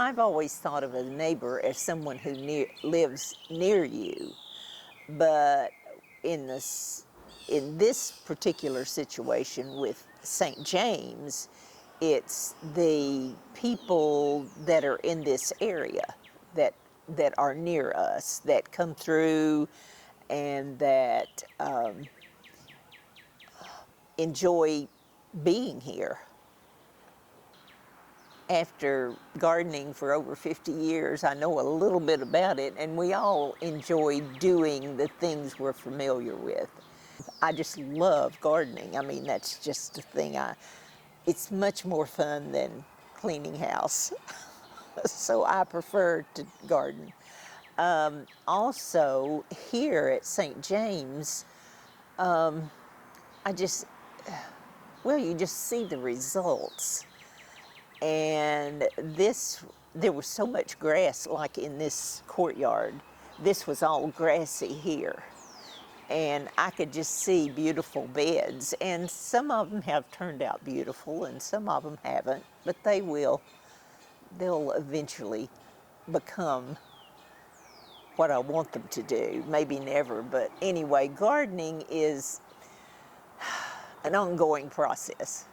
I've always thought of a neighbor as someone who lives near you, but in this particular situation with St. James, it's the people that are in this area that are near us, that come through and that enjoy being here. After gardening for over 50 years, I know a little bit about it, and we all enjoy doing the things we're familiar with. I just love gardening. I mean, that's just the thing. It's much more fun than cleaning house, so I prefer to garden. Also, here at St. James, I just, well, you just see the results. And there was so much grass, like in this courtyard. This was all grassy here. And I could just see beautiful beds. And some of them have turned out beautiful and some of them haven't, but they will. They'll eventually become what I want them to do. Maybe never, but anyway, gardening is an ongoing process.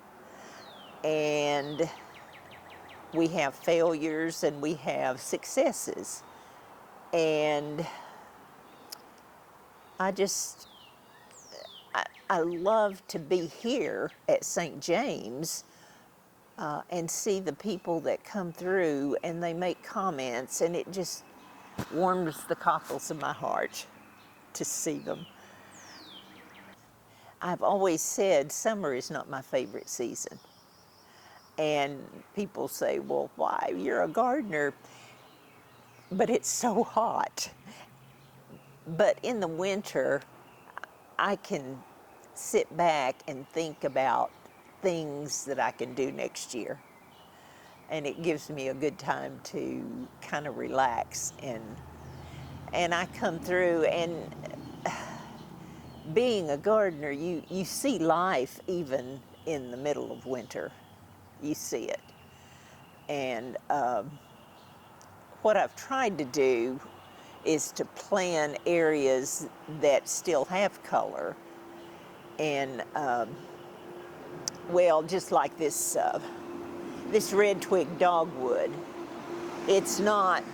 And we have failures and we have successes. And I love to be here at St. James and see the people that come through and they make comments, and it just warms the cockles of my heart to see them. I've always said summer is not my favorite season. And people say, well, why? You're a gardener. But it's so hot. But in the winter, I can sit back and think about things that I can do next year. And it gives me a good time to kind of relax. And I come through, and being a gardener, you see life even in the middle of winter. You see it. And what I've tried to do is to plan areas that still have color. And well, just like this red twig dogwood, it is not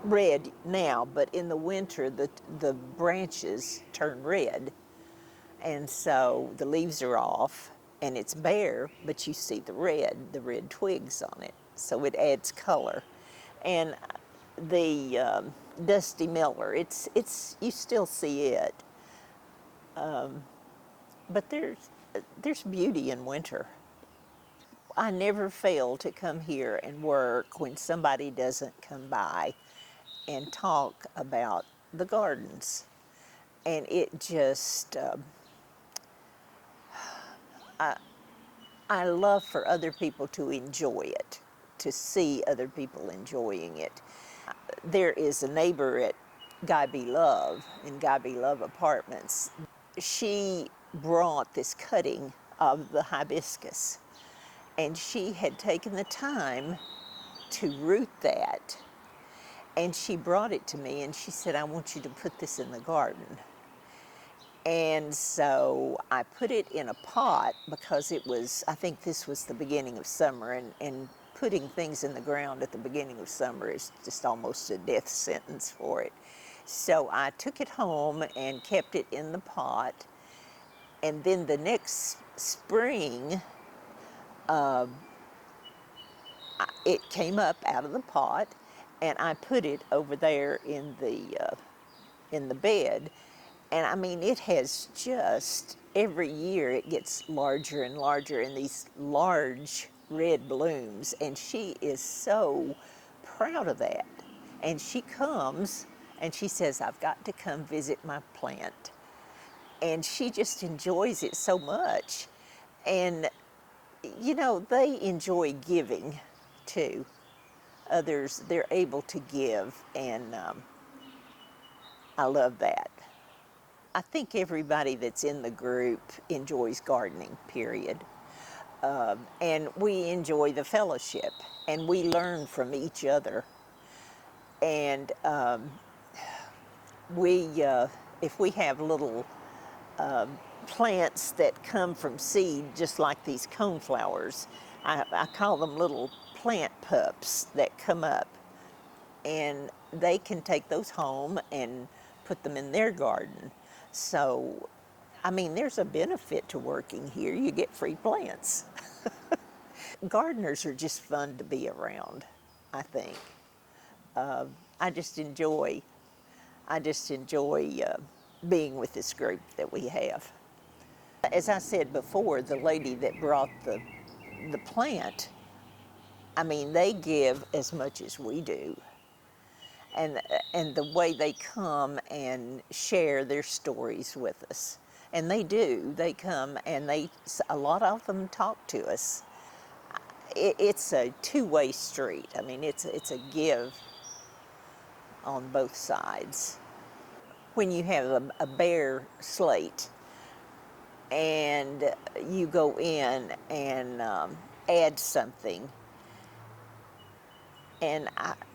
red now, but in the winter the branches turn red. And so the leaves are off and it's bare, but you see the red twigs on it. So it adds color. And the dusty miller, you still see it. But there's beauty in winter. I never fail to come here and work when somebody doesn't come by and talk about the gardens. And it just, I love for other people to enjoy it, to see other people enjoying it. There is a neighbor at Guy B. Love, in Guy B. Love Apartments. She brought this cutting of the hibiscus, and she had taken the time to root that, and she brought it to me and she said, I want you to put this in the garden. And so I put it in a pot because I think this was the beginning of summer, and putting things in the ground at the beginning of summer is just almost a death sentence for it. So I took it home and kept it in the pot, and then the next spring, it came up out of the pot, and I put it over there in the bed. And I mean, it has just, every year it gets larger and larger in these large red blooms. And she is so proud of that. And she comes and she says, I've got to come visit my plant. And she just enjoys it so much. And, you know, they enjoy giving too. Others, they're able to give, and I love that. I think everybody that's in the group enjoys gardening, period. And we enjoy the fellowship, and we learn from each other. And we, if we have little plants that come from seed, just like these coneflowers, I call them little plant pups that come up, and they can take those home and put them in their garden. So, I mean, there's a benefit to working here. You get free plants. Gardeners are just fun to be around, I think. I just enjoy, I just enjoy being with this group that we have. As I said before, the lady that brought the plant, I mean, they give as much as we do. And, and the way they come and share their stories with us. And they do, they come and a lot of them talk to us. It's a two-way street. I mean, it's a give on both sides. When you have a bare slate and you go in and add something, and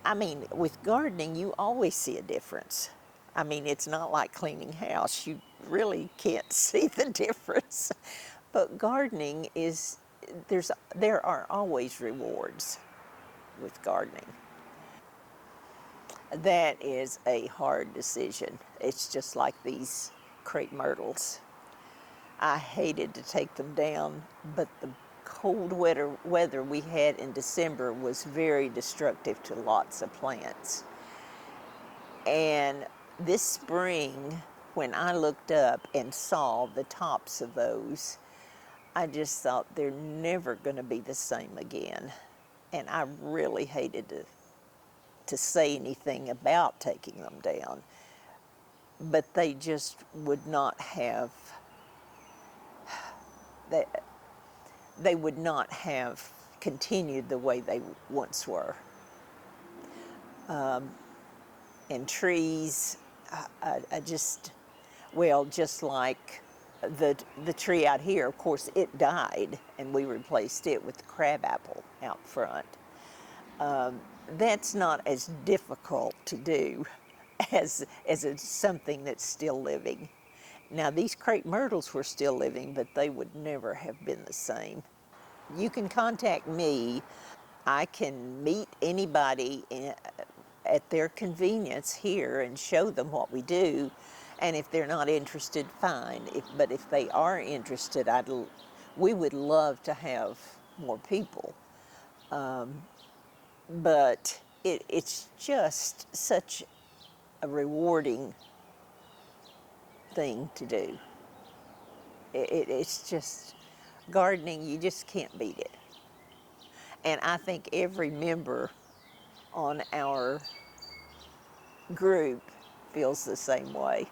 I mean, with gardening, you always see a difference. I mean, it's not like cleaning house. You really can't see the difference. But gardening is, there are always rewards with gardening. That is a hard decision. It's just like these crepe myrtles. I hated to take them down, but the cold weather we had in December was very destructive to lots of plants. And this spring, when I looked up and saw the tops of those, I just thought they're never going to be the same again. And I really hated to say anything about taking them down. But they just would not have, they would not have continued the way they once were. And trees, I just, well, just like the tree out here, of course, it died, and we replaced it with the crabapple out front. That's not as difficult to do as it's something that's still living. Now, these crepe myrtles were still living, but they would never have been the same. You can contact me. I can meet anybody at their convenience here and show them what we do. And if they're not interested, fine. But if they are interested, we would love to have more people. But it's just such a rewarding thing to do. It's just, gardening, you just can't beat it. And I think every member on our group feels the same way.